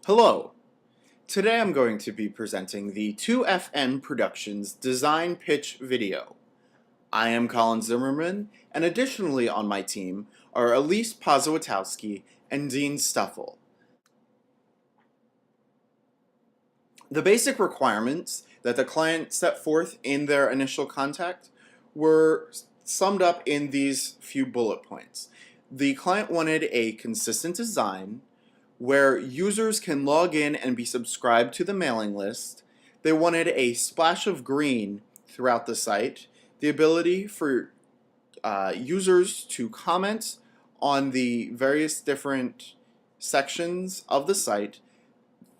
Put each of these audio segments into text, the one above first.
Hello! Today I'm going to be presenting the 2FN Productions design pitch video. I am Colin Zimmerman, and additionally on my team are Elise Pozowitowski and Dean Stuffel. The basic requirements that the client set forth in their initial contact were summed up in these few bullet points. The client wanted a consistent design where users can log in and be subscribed to the mailing list. They wanted a splash of green throughout the site, the ability for users to comment on the various different sections of the site.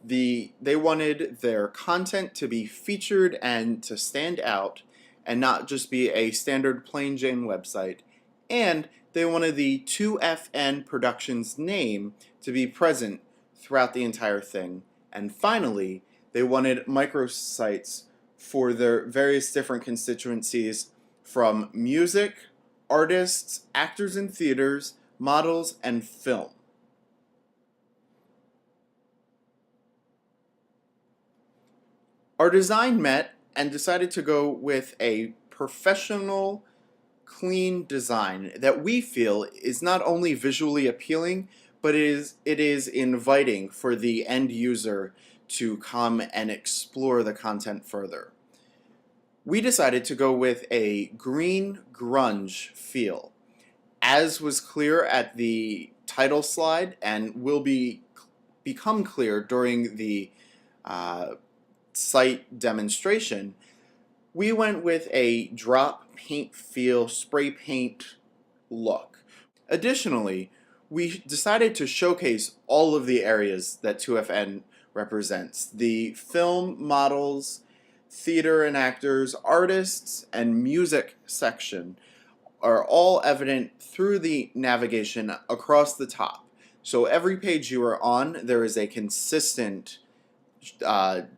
They wanted their content to be featured and to stand out and not just be a standard plain Jane website. And they wanted the 2FN Productions name to be present throughout the entire thing. And finally, they wanted microsites for their various different constituencies from music, artists, actors in theaters, models, and film. Our design met and decided to go with a professional, clean design that we feel is not only visually appealing, but it is inviting for the end user to come and explore the content further. We decided to go with a green grunge feel. As was clear at the title slide and will become clear during the site demonstration, we went with a drop paint feel, spray paint look. Additionally, we decided to showcase all of the areas that 2FN represents. The film, models, theater and actors, artists, and music section are all evident through the navigation across the top. So every page you are on, there is a consistent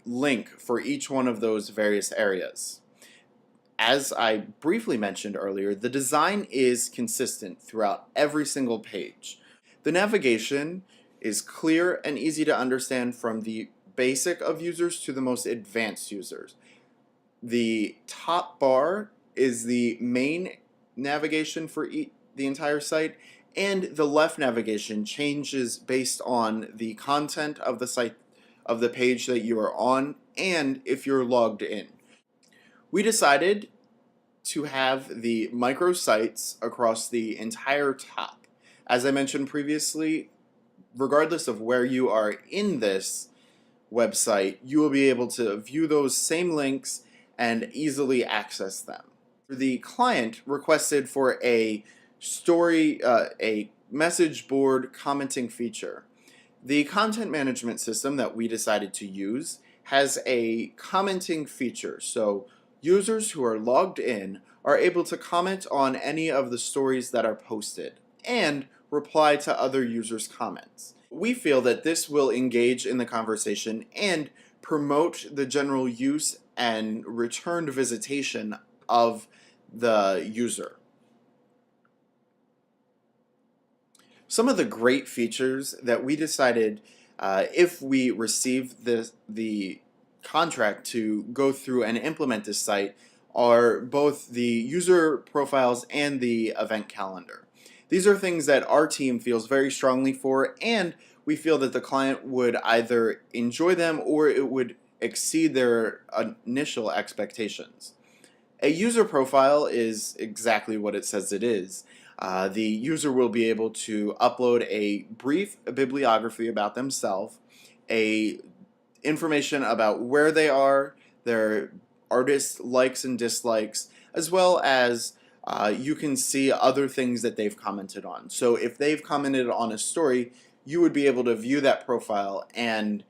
link for each one of those various areas. As I briefly mentioned earlier, the design is consistent throughout every single page. The navigation is clear and easy to understand from the basic of users to the most advanced users. The top bar is the main navigation for the entire site, and the left navigation changes based on the content of the site, of the page that you are on, and if you're logged in. We decided to have the microsites across the entire top. As I mentioned previously, regardless of where you are in this website, you will be able to view those same links and easily access them. The client requested for a a message board commenting feature. The content management system that we decided to use has a commenting feature, so users who are logged in are able to comment on any of the stories that are posted and reply to other users' comments. We feel that this will engage in the conversation and promote the general use and returned visitation of the user. Some of the great features that we decided if we receive the contract to go through and implement this site are both the user profiles and the event calendar. These are things that our team feels very strongly for, and we feel that the client would either enjoy them or it would exceed their initial expectations. A user profile is exactly what it says it is. The user will be able to upload a brief bibliography about themselves, information about where they are, their artist likes and dislikes, as well as you can see other things that they've commented on. So if they've commented on a story, you would be able to view that profile and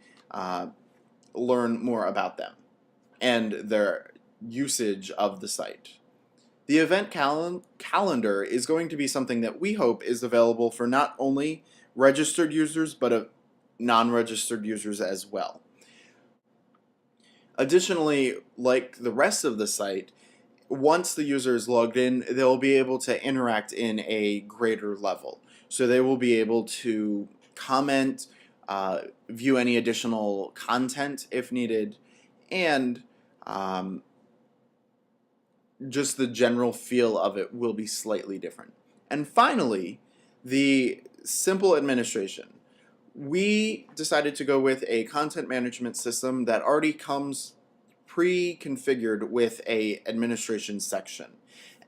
learn more about them and their usage of the site. The event calendar is going to be something that we hope is available for not only registered users but non-registered users as well. Additionally, like the rest of the site, once the user is logged in, they'll be able to interact in a greater level. So they will be able to comment, view any additional content if needed, and just the general feel of it will be slightly different. And finally, the simple administration. We decided to go with a content management system that already comes pre-configured with a administration section.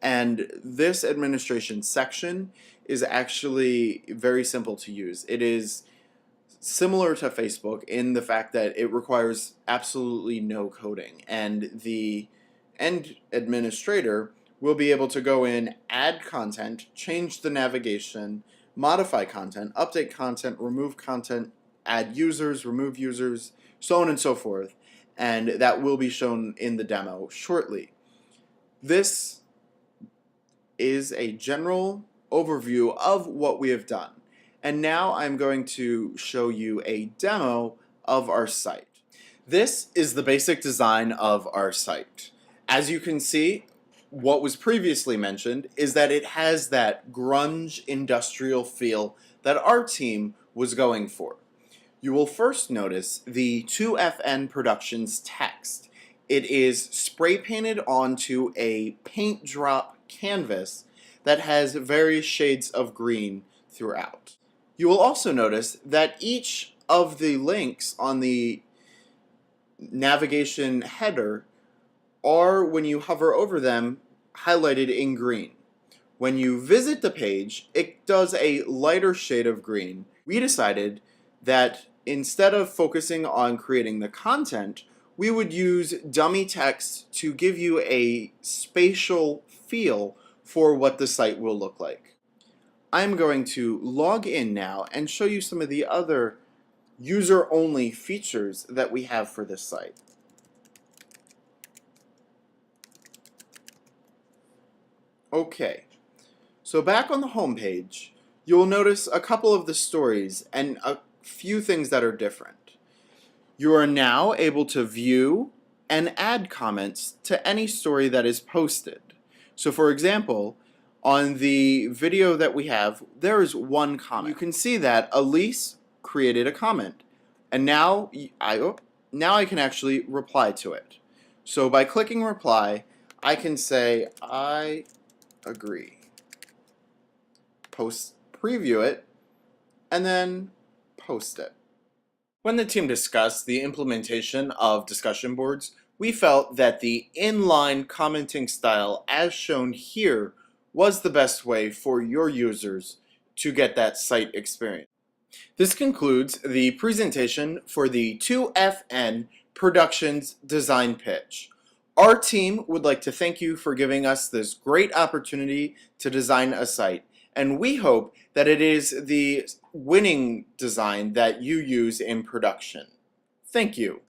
And this administration section is actually very simple to use. It is similar to Facebook in the fact that it requires absolutely no coding, and the end administrator will be able to go in, add content, change the navigation, modify content, update content, remove content, add users, remove users, so on and so forth, and that will be shown in the demo shortly. This is a general overview of what we have done. And now I'm going to show you a demo of our site. This is the basic design of our site. As you can see, what was previously mentioned is that it has that grunge industrial feel that our team was going for. You will first notice the 2FN Productions text. It is spray painted onto a paint drop canvas that has various shades of green throughout. You will also notice that each of the links on the navigation header are, when you hover over them, highlighted in green. When you visit the page, it does a lighter shade of green. We decided that instead of focusing on creating the content, we would use dummy text to give you a spatial feel for what the site will look like. I'm going to log in now and show you some of the other user-only features that we have for this site. Okay, so back on the home page, you'll notice a couple of the stories and a few things that are different. You are now able to view and add comments to any story that is posted. So for example, on the video that we have, there is one comment. You can see that Elise created a comment, and now I can actually reply to it. So by clicking reply, I can say, I agree. Preview it, and then post it. When the team discussed the implementation of discussion boards, we felt that the inline commenting style as shown here was the best way for your users to get that site experience. This concludes the presentation for the 2FN Productions design pitch. Our team would like to thank you for giving us this great opportunity to design a site, and we hope that it is the winning design that you use in production. Thank you.